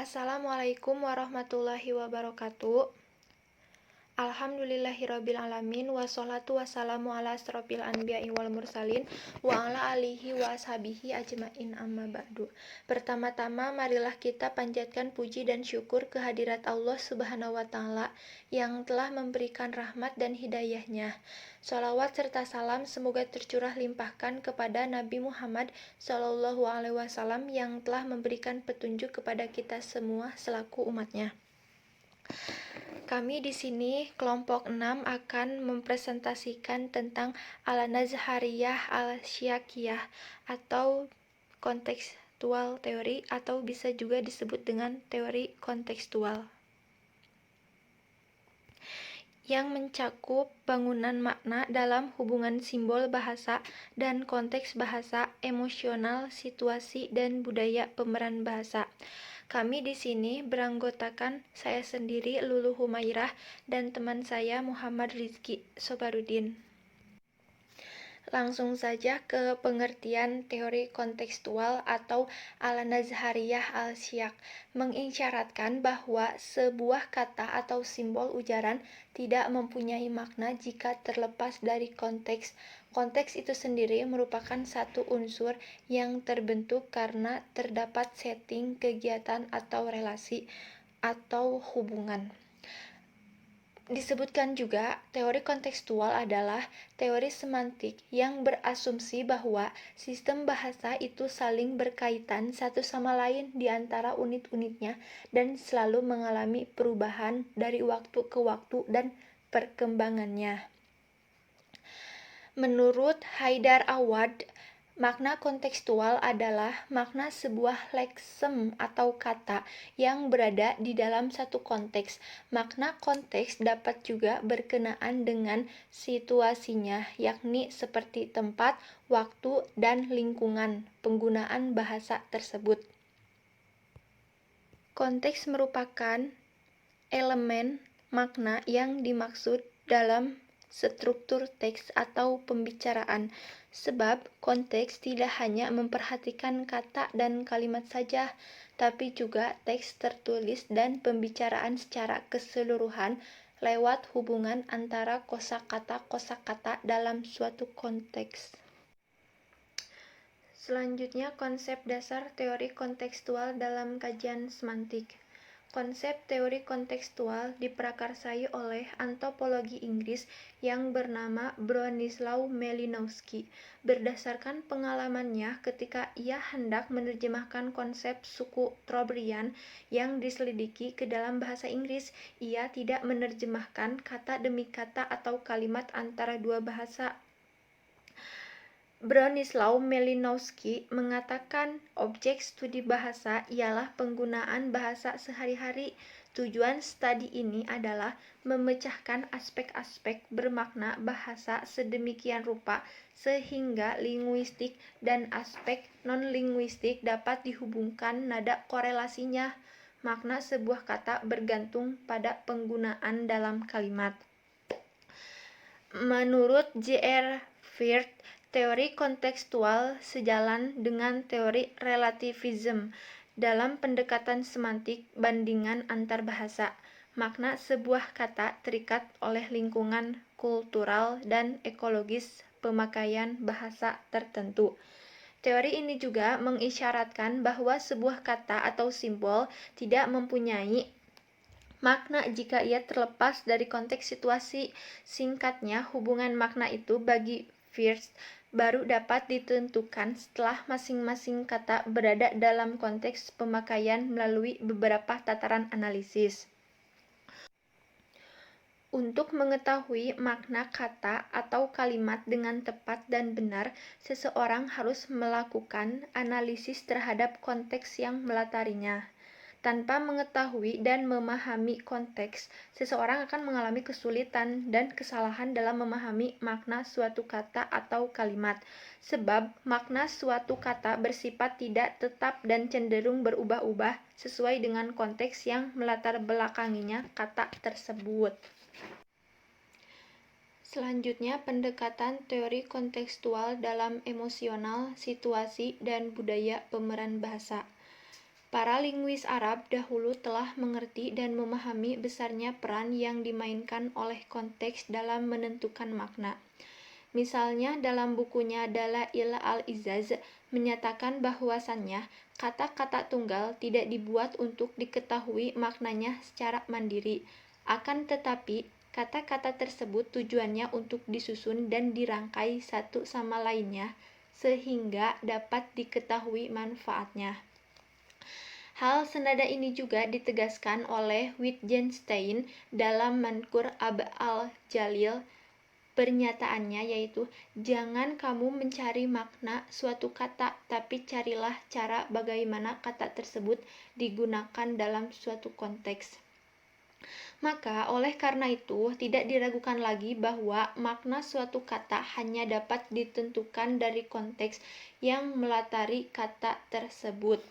Assalamualaikum warahmatullahi wabarakatuh. Alhamdulillahirabbil alamin wassalatu wassalamu ala asrofil anbiya'i wal mursalin wa ala alihi wa ashabihi ajmain amma ba'du. Pertama-tama marilah kita panjatkan puji dan syukur kehadirat Allah Subhanahu wa taala yang telah memberikan rahmat dan hidayahnya. Sholawat serta salam semoga tercurah limpahkan kepada Nabi Muhammad SAW yang telah memberikan petunjuk kepada kita semua selaku umatnya. Kami di sini kelompok 6 akan mempresentasikan tentang Al-Nazhariyah Al-Syiakiyah atau kontekstual teori atau bisa juga disebut dengan teori kontekstual, yang mencakup bangunan makna dalam hubungan simbol bahasa dan konteks bahasa, emosional, situasi, dan budaya pemeran bahasa. Kami di sini beranggotakan saya sendiri Lulu Humairah dan teman saya Muhammad Rizky Sobarudin. Langsung saja ke pengertian teori kontekstual atau Al-Nazhariyah Al-Syiak, mengisyaratkan bahwa sebuah kata atau simbol ujaran tidak mempunyai makna jika terlepas dari konteks. Konteks itu sendiri merupakan satu unsur yang terbentuk karena terdapat setting, kegiatan, atau relasi atau hubungan. Disebutkan juga, teori kontekstual adalah teori semantik yang berasumsi bahwa sistem bahasa itu saling berkaitan satu sama lain di antara unit-unitnya dan selalu mengalami perubahan dari waktu ke waktu dan perkembangannya. Menurut Haidar Awad, makna kontekstual adalah makna sebuah leksem atau kata yang berada di dalam satu konteks. Makna konteks dapat juga berkenaan dengan situasinya, yakni seperti tempat, waktu, dan lingkungan penggunaan bahasa tersebut. Konteks merupakan elemen makna yang dimaksud dalam struktur teks atau pembicaraan, sebab konteks tidak hanya memperhatikan kata dan kalimat saja, tapi juga teks tertulis dan pembicaraan secara keseluruhan lewat hubungan antara kosakata dalam suatu konteks. Selanjutnya, konsep dasar teori kontekstual dalam kajian semantik. Konsep teori kontekstual diprakarsai oleh antropologi Inggris yang bernama Bronislaw Malinowski berdasarkan pengalamannya ketika ia hendak menerjemahkan konsep suku Trobriand yang diselidiki ke dalam bahasa Inggris. Ia tidak menerjemahkan kata demi kata atau kalimat antara dua bahasa. Bronislaw Malinowski mengatakan objek studi bahasa ialah penggunaan bahasa sehari-hari. Tujuan studi ini adalah memecahkan aspek-aspek bermakna bahasa sedemikian rupa sehingga linguistik dan aspek non-linguistik dapat dihubungkan nada korelasinya. Makna sebuah kata bergantung pada penggunaan dalam kalimat. Menurut J.R. Firth, teori kontekstual sejalan dengan teori relativism dalam pendekatan semantik bandingan antar bahasa. Makna sebuah kata terikat oleh lingkungan kultural dan ekologis pemakaian bahasa tertentu. Teori ini juga mengisyaratkan bahwa sebuah kata atau simbol tidak mempunyai makna jika ia terlepas dari konteks situasi. Singkatnya, hubungan makna itu bagi Firth baru dapat ditentukan setelah masing-masing kata berada dalam konteks pemakaian melalui beberapa tataran analisis. Untuk mengetahui makna kata atau kalimat dengan tepat dan benar, seseorang harus melakukan analisis terhadap konteks yang melatarinya. Tanpa mengetahui dan memahami konteks, seseorang akan mengalami kesulitan dan kesalahan dalam memahami makna suatu kata atau kalimat, sebab makna suatu kata bersifat tidak tetap dan cenderung berubah-ubah sesuai dengan konteks yang melatar belakanginya kata tersebut. Selanjutnya, pendekatan teori kontekstual dalam emosional, situasi, dan budaya pemeran bahasa. Para linguis Arab dahulu telah mengerti dan memahami besarnya peran yang dimainkan oleh konteks dalam menentukan makna. Misalnya dalam bukunya Dalail al-Izaz menyatakan bahwasannya kata-kata tunggal tidak dibuat untuk diketahui maknanya secara mandiri. Akan tetapi, kata-kata tersebut tujuannya untuk disusun dan dirangkai satu sama lainnya sehingga dapat diketahui manfaatnya. Hal senada ini juga ditegaskan oleh Wittgenstein dalam Manqur Abd al-Jalil. Pernyataannya yaitu, jangan kamu mencari makna suatu kata, tapi carilah cara bagaimana kata tersebut digunakan dalam suatu konteks. Maka oleh karena itu tidak diragukan lagi bahwa makna suatu kata hanya dapat ditentukan dari konteks yang melatari kata tersebut.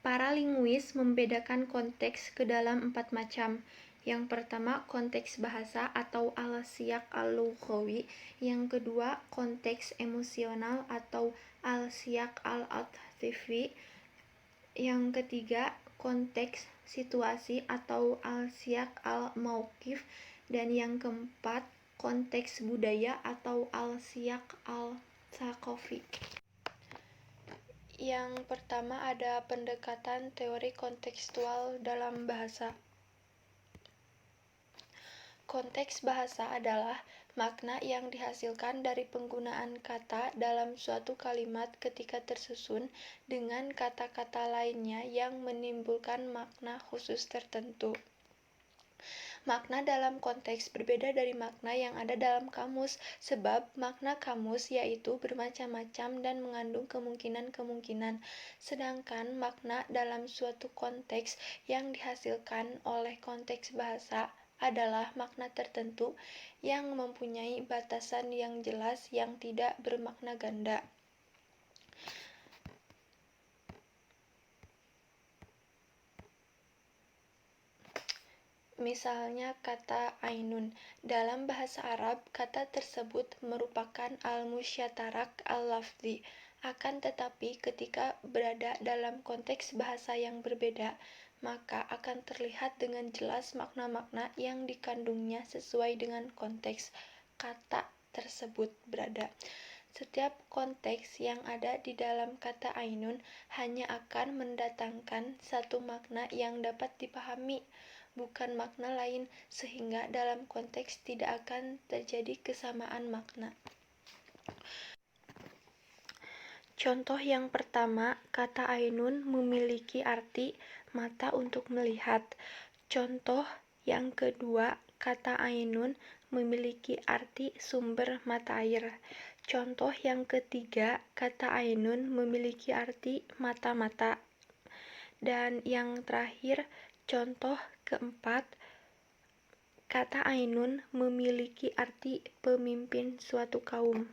Para linguis membedakan konteks ke dalam 4 macam. Yang pertama, konteks bahasa atau al-siyaq al-lughawi. Yang kedua, konteks emosional atau al-siyaq al-atfifi. Yang ketiga, konteks situasi atau al-siyaq al-mauqif. Dan yang keempat, konteks budaya atau al-siyaq al-thaqafi. Yang pertama ada pendekatan teori kontekstual dalam bahasa. Konteks bahasa adalah makna yang dihasilkan dari penggunaan kata dalam suatu kalimat ketika tersusun dengan kata-kata lainnya yang menimbulkan makna khusus tertentu. Makna dalam konteks berbeda dari makna yang ada dalam kamus, sebab makna kamus yaitu bermacam-macam dan mengandung kemungkinan-kemungkinan, sedangkan makna dalam suatu konteks yang dihasilkan oleh konteks bahasa adalah makna tertentu yang mempunyai batasan yang jelas yang tidak bermakna ganda. Misalnya kata ainun. Dalam bahasa Arab, kata tersebut merupakan al-musyatarak al-lafzi. Akan tetapi ketika berada dalam konteks bahasa yang berbeda, maka akan terlihat dengan jelas makna-makna yang dikandungnya sesuai dengan konteks kata tersebut berada. Setiap konteks yang ada di dalam kata ainun hanya akan mendatangkan satu makna yang dapat dipahami, bukan makna lain, sehingga dalam konteks tidak akan terjadi kesamaan makna. Contoh yang pertama, kata ainun memiliki arti mata untuk melihat. Contoh yang kedua, kata ainun memiliki arti sumber mata air. Contoh yang ketiga, kata ainun memiliki arti mata-mata. Dan yang terakhir, contoh keempat, kata ainun memiliki arti pemimpin suatu kaum.